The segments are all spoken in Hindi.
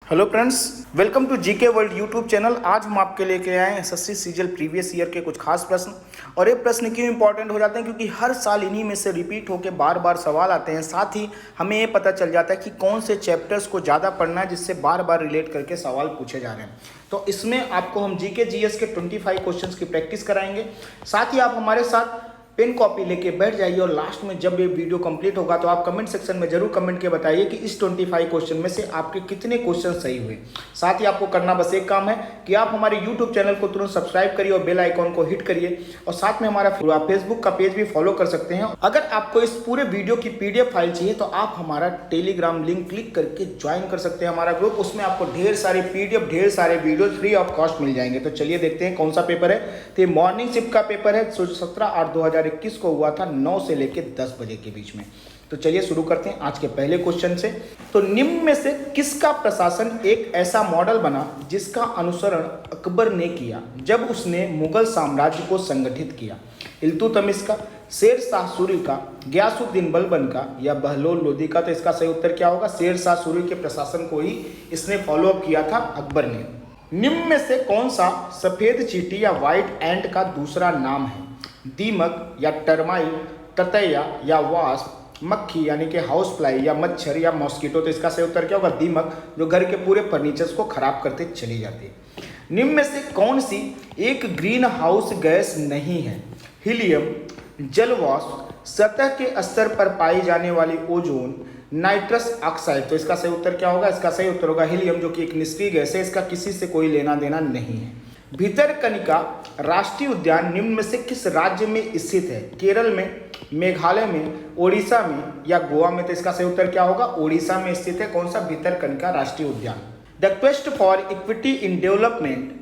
Hello friends, welcome to GK world YouTube channel. आज हम आपके लेके आए हैं एसएससी सीजीएल प्रीवियस ईयर के कुछ खास प्रश्न। और ये प्रश्न क्यों इंपॉर्टेंट हो जाते हैं, क्योंकि हर साल इन्हीं में से रिपीट होकर बार बार सवाल आते हैं। साथ ही हमें ये पता चल जाता है कि कौन से चैप्टर्स को ज़्यादा पढ़ना है, जिससे बार बार रिलेट करके सवाल पूछे जा रहे हैं। तो इसमें आपको हम जीके जीएस के 25 क्वेश्चन की प्रैक्टिस कराएंगे। साथ ही आप हमारे साथ पेन कॉपी लेके बैठ जाइए और लास्ट में जब ये वीडियो कंप्लीट होगा तो आप कमेंट सेक्शन में जरूर कमेंट के बताइए कि इस 25 क्वेश्चन में से आपके कितने क्वेश्चन सही हुए। साथ ही आपको करना बस एक काम है कि आप हमारे यूट्यूब चैनल को तुरंत सब्सक्राइब करिए और बेल आइकॉन को हिट करिए। और साथ में हमारा फेसबुक का पेज भी फॉलो कर सकते हैं। अगर आपको इस पूरे वीडियो की PDF फाइल चाहिए तो आप हमारा टेलीग्राम लिंक क्लिक करके ज्वाइन कर सकते हैं हमारा ग्रुप। उसमें आपको ढेर सारे PDF, ढेर सारे वीडियो फ्री ऑफ कॉस्ट मिल जाएंगे। तो चलिए देखते हैं कौन सा पेपर है। तो ये मॉर्निंग शिफ्ट का पेपर है, 17/8/2021 को हुआ था 9 से लेकर 10 बजे के बीच में। तो चलिए शुरू करते हैं आज के पहले क्वेश्चन से। तो निम्न में से किसका प्रशासन एक ऐसा मॉडल बना जिसका अनुसरण अकबर ने किया जब उसने मुगल साम्राज्य को संगठित किया? इल्तुतमिश का, शेर शाह सूरी का, गयासुद्दीन बलबन का या बहलोल लोदी का? तो इसका सही उत्तर क्या होगा? शेर शाह सूरी के प्रशासन को ही इसने फॉलो अप किया था अकबर ने। निम्न में से कौन सा सफेद चींटी या व्हाइट एंट का दूसरा नाम है? दीमक या टर्माइट, ततैया या वास्प, मक्खी यानी कि हाउस फ्लाई या मच्छर या मॉस्किटो? तो इसका सही उत्तर क्या होगा? दीमक, जो घर के पूरे फर्नीचर्स को खराब करते चली जाती है। निम्न में से कौन सी एक ग्रीन हाउस गैस नहीं है? हीलियम, जलवाष्प, सतह के स्तर पर पाई जाने वाली ओजोन, नाइट्रस ऑक्साइड? तो इसका सही उत्तर क्या होगा? इसका सही उत्तर होगा हीलियम, जो कि एक निष्क्रिय गैस है। इसका किसी से कोई लेना देना नहीं है। भितरकनिका राष्ट्रीय उद्यान निम्न में से किस राज्य में स्थित है? केरल में, मेघालय में, ओडिशा में या गोवा में? तो इसका सही उत्तर क्या होगा? ओडिशा में स्थित है कौन सा? भितरकनिका राष्ट्रीय उद्यान। The quest for equity in development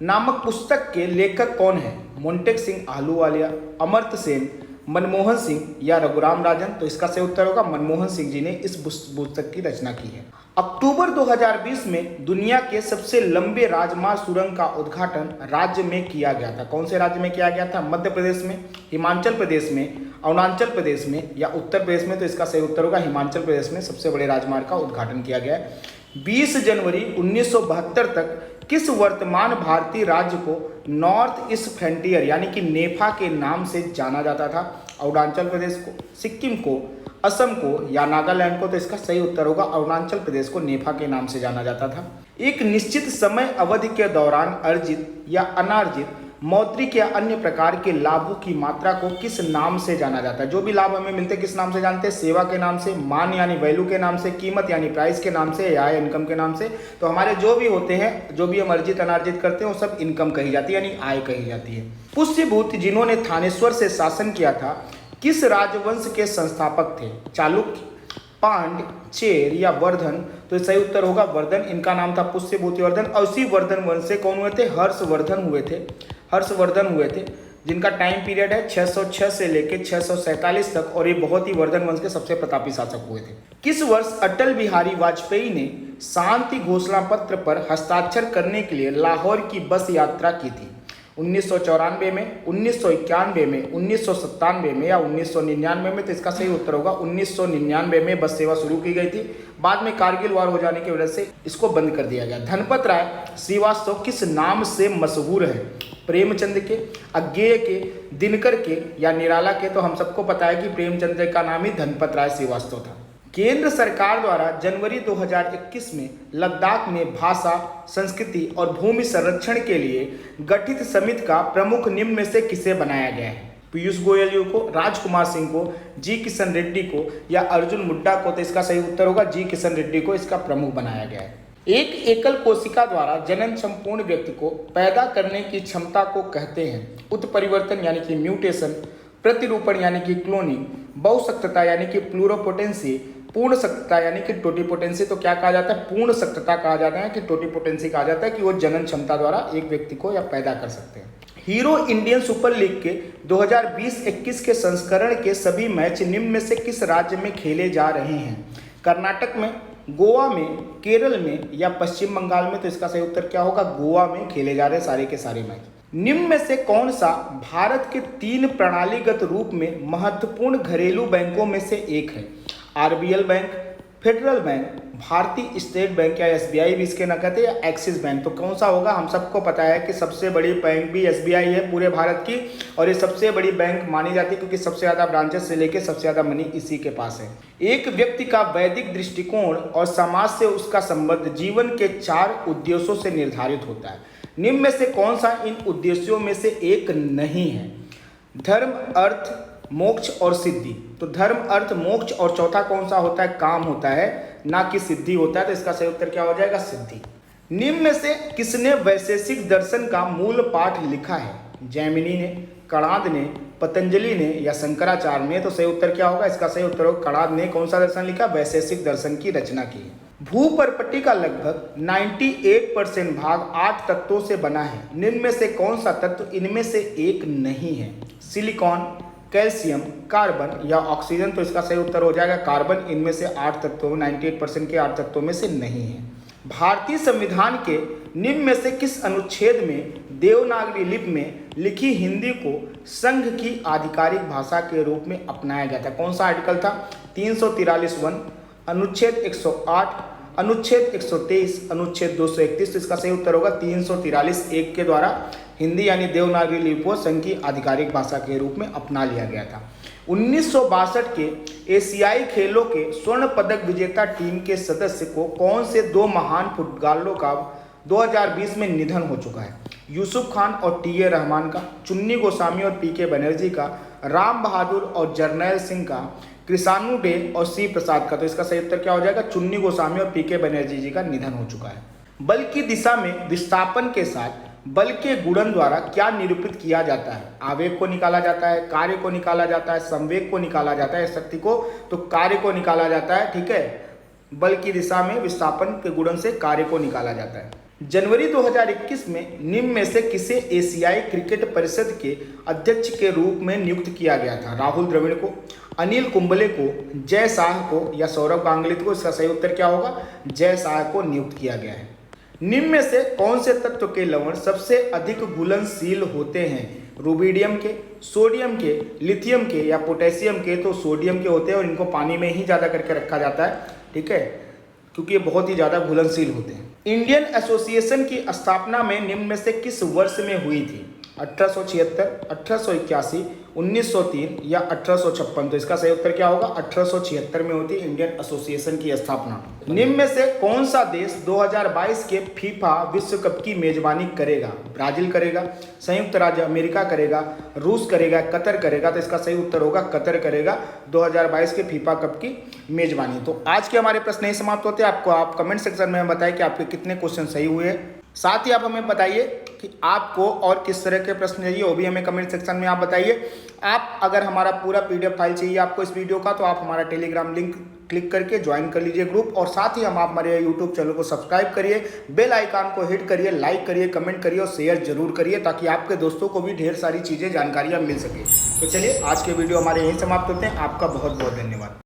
नामक पुस्तक के लेखक कौन है? मोंटेक सिंह आहलूवालिया, अमर्त्य सेन, मनमोहन सिंह या रघुराम राजन? तो इसका सही उत्तर होगा मनमोहन सिंह जी ने इस पुस्तक की रचना की है। अक्टूबर 2020 में दुनिया के सबसे लंबे राजमार्ग सुरंग का उद्घाटन राज्य में किया गया था। कौन से राज्य में किया गया था? मध्य प्रदेश में, हिमाचल प्रदेश में, अरुणाचल प्रदेश में या उत्तर प्रदेश में? तो इसका सही उत्तर होगा हिमाचल प्रदेश में सबसे बड़े राजमार्ग का उद्घाटन किया गया है। 20 जनवरी 1972 तक किस वर्तमान भारतीय राज्य को नॉर्थ ईस्ट फ्रंटियर यानी कि नेफा के नाम से जाना जाता था? अरुणाचल प्रदेश को, सिक्किम को, असम को या नागालैंड को? तो इसका सही उत्तर होगा अरुणाचल प्रदेश को नेफा के नाम से जाना जाता था। एक निश्चित समय अवधि के दौरान अर्जित या अनार्जित मौद्रिक या अन्य प्रकार के लाभों की मात्रा को किस नाम से जाना जाता है? जो भी लाभ हमें मिलते हैं किस नाम से जानते हैं? सेवा के नाम से, मान यानी वैल्यू के नाम से, कीमत यानी प्राइस के नाम से या इनकम के नाम से? तो हमारे जो भी होते हैं, जो भी हम अर्जित अनार्जित करते हैं, वो सब इनकम कही जाती है यानी आय कही जाती है। पुष्यभूत जिन्होंने थानेश्वर से शासन किया था किस राजवंश के संस्थापक थे? चालुक्य, पांड्य, चेर या वर्धन? तो सही उत्तर होगा वर्धन। इनका नाम था पुष्यभूति वर्धन। और उसी वर्धन वंश से कौन हुए थे? हर्षवर्धन हुए थे। हर्षवर्धन हुए थे, जिनका टाइम पीरियड है 606 से लेकर 647 तक। और ये बहुत ही वर्धन वंश के सबसे प्रतापी शासक हुए थे। किस वर्ष अटल बिहारी वाजपेयी ने शांति घोषणा पत्र पर हस्ताक्षर करने के लिए लाहौर की बस यात्रा की थी? 1994 में, 1991 में, 1997 में या 1999 में? तो इसका सही उत्तर होगा 1999 में बस सेवा शुरू की गई थी। बाद में कारगिल वार हो जाने की वजह से इसको बंद कर दिया गया। धनपत राय श्रीवास्तव किस नाम से मशहूर है? प्रेमचंद के, अज्ञेय के, दिनकर के या निराला के? तो हम सबको पता है कि प्रेमचंद का नाम ही धनपत राय श्रीवास्तव था। केंद्र सरकार द्वारा जनवरी 2021 में लद्दाख में भाषा, संस्कृति और भूमि संरक्षण के लिए गठित समिति का प्रमुख निम्न में से किसे बनाया गया है? पीयूष गोयल जी को, राजकुमार सिंह को, जी किशन रेड्डी को या अर्जुन मुंडा को? तो इसका सही उत्तर होगा जी किशन रेड्डी को इसका प्रमुख बनाया गया है। एक एकल कोशिका द्वारा जनन संपूर्ण व्यक्ति को पैदा करने की क्षमता को कहते हैं उत्परिवर्तन यानी कि म्यूटेशन, प्रतिरूपण यानी कि क्लोनिंग, बहुसक्तता यानी कि प्लूरोपोटेंसी, पूर्ण सख्तता यानी कि टोटिपोटेंसी? तो क्या कहा जाता है? पूर्ण सख्तता कहा जाता है कि टोटिपोटेंसी कहा जाता है कि वो जनन क्षमता द्वारा एक व्यक्ति को या पैदा कर सकते हैं। हीरो इंडियन सुपर लीग के 2020-21 के संस्करण के सभी मैच निम्न में से किस राज्य में खेले जा रहे हैं? कर्नाटक में, गोवा में, केरल में या पश्चिम बंगाल में? तो इसका सही उत्तर क्या होगा? गोवा में खेले जा रहे सारे के सारे मैच। निम्न में से कौन सा भारत के 3 प्रणालीगत रूप में महत्वपूर्ण घरेलू बैंकों में से एक है? आरबीएल बैंक, फेडरल बैंक, भारतीय स्टेट बैंक या एसबीआई भी इसके ना कहते हैं, या एक्सिस बैंक। तो कौन सा होगा? हम सबको पता है कि सबसे बड़ी बैंक भी एसबीआई है पूरे भारत की, और ये सबसे बड़ी बैंक मानी जाती है क्योंकि सबसे ज़्यादा ब्रांचेस से लेके सबसे ज़्यादा मनी इसी के पास है। एक व्यक्ति का वैदिक दृष्टिकोण और समाज से उसका संबंध जीवन के 4 उद्देश्यों से निर्धारित होता है। निम्न में से कौन सा इन उद्देश्यों में से एक नहीं है? धर्म, अर्थ, मोक्ष और सिद्धि। तो धर्म, अर्थ, मोक्ष और चौथा कौन सा होता है? काम होता है, ना कि सिद्धि होता है। तो इसका सही उत्तर क्या हो जाएगा? सिद्धि। निम्न में से किसने वैशेषिक दर्शन का मूल पाठ लिखा है? जैमिनी ने, कणाद ने, पतंजलि ने या शंकराचार्य ने? तो सही उत्तर क्या होगा? इसका सही उत्तर होगा कणाद ने। कौन सा दर्शन लिखा? वैशेषिक दर्शन की रचना की है। भूपर्पटी का लगभग 98% भाग 8 तत्वों से बना है। निम्न में से कौन सा तत्व इनमें से एक नहीं है? सिलिकॉन, कैल्शियम, कार्बन या ऑक्सीजन? तो इसका सही उत्तर हो जाएगा कार्बन। इनमें से 8 तत्वों, 98% के 8 तत्वों में से नहीं है। भारतीय संविधान के निम्न में से किस अनुच्छेद में देवनागरी लिपि में लिखी हिंदी को संघ की आधिकारिक भाषा के रूप में अपनाया गया था? कौन सा आर्टिकल था? 343(1), अनुच्छेद 108, अनुच्छेद 123, अनुच्छेद 231। तो इसका सही उत्तर होगा 343(1) के द्वारा हिंदी यानी देवनागरी लिपि को संघ की आधिकारिक भाषा के रूप में अपना लिया गया था। 1962 के एशियाई खेलों के स्वर्ण पदक विजेता टीम के सदस्य को कौन से 2 महान फुटबॉलरों का 2020 में निधन हो चुका है? यूसुफ खान और टी ए रहमान का, चुन्नी गोस्वामी और पी के बनर्जी का, राम बहादुर और जर्नैल सिंह का, कृष्णानु डे और सी प्रसाद का? तो इसका सही उत्तर क्या हो जाएगा? चुन्नी गोस्वामी और पी के बनर्जी जी का निधन हो चुका है। बल की दिशा में विस्थापन के साथ बल के गुणन द्वारा क्या निरूपित किया जाता है? आवेग को निकाला जाता है, कार्य को निकाला जाता है, संवेग को निकाला जाता है, शक्ति को? तो कार्य को निकाला जाता है। ठीक है, बल की दिशा में विस्थापन के गुणन से कार्य को निकाला जाता है। जनवरी 2021 में निम्न में से किसे एशियाई क्रिकेट परिषद के अध्यक्ष के रूप में नियुक्त किया गया था? राहुल द्रविड़ को, अनिल कुंबले को, जय शाह को या सौरभ गांगुली को? इसका सही उत्तर क्या होगा? जय शाह को नियुक्त किया गया है। निम्न में से कौन से तत्व के लवण सबसे अधिक घुलनशील होते हैं? रुबिडियम के, सोडियम के, लिथियम के या पोटेशियम के? तो सोडियम के होते हैं और इनको पानी में ही ज़्यादा करके रखा जाता है। ठीक है, क्योंकि ये बहुत ही ज़्यादा घुलनशील होते हैं। इंडियन एसोसिएशन की स्थापना में निम्न में से किस वर्ष में हुई थी? 1876, 1881, 1903 या 1856? तो इसका सही उत्तर क्या होगा? 1876 में होती है इंडियन एसोसिएशन की स्थापना। निम्न में से कौन सा देश 2022 के फीफा विश्व कप की मेजबानी करेगा? ब्राजील करेगा, संयुक्त राज्य अमेरिका करेगा, रूस करेगा, कतर करेगा? तो इसका सही उत्तर होगा कतर करेगा 2022 के फीफा कप की मेजबानी। तो आज के हमारे प्रश्न यही समाप्त होते हैं। आपको आप कमेंट सेक्शन में बताएं कि आपके कितने क्वेश्चन सही हुए। साथ ही आप हमें बताइए कि आपको और किस तरह के प्रश्न चाहिए, वो भी हमें कमेंट सेक्शन में आप बताइए। आप अगर हमारा पूरा PDF फाइल चाहिए आपको इस वीडियो का, तो आप हमारा टेलीग्राम लिंक क्लिक करके ज्वाइन कर लीजिए ग्रुप। और साथ ही आप हमारे यूट्यूब चैनल को सब्सक्राइब करिए, बेल आइकन को हिट करिए, लाइक करिए, कमेंट करिए और शेयर जरूर करिए, ताकि आपके दोस्तों को भी ढेर सारी चीज़ें जानकारियाँ मिल सके। तो चलिए आज के वीडियो हमारे यहीं समाप्त होते हैं। आपका बहुत बहुत धन्यवाद।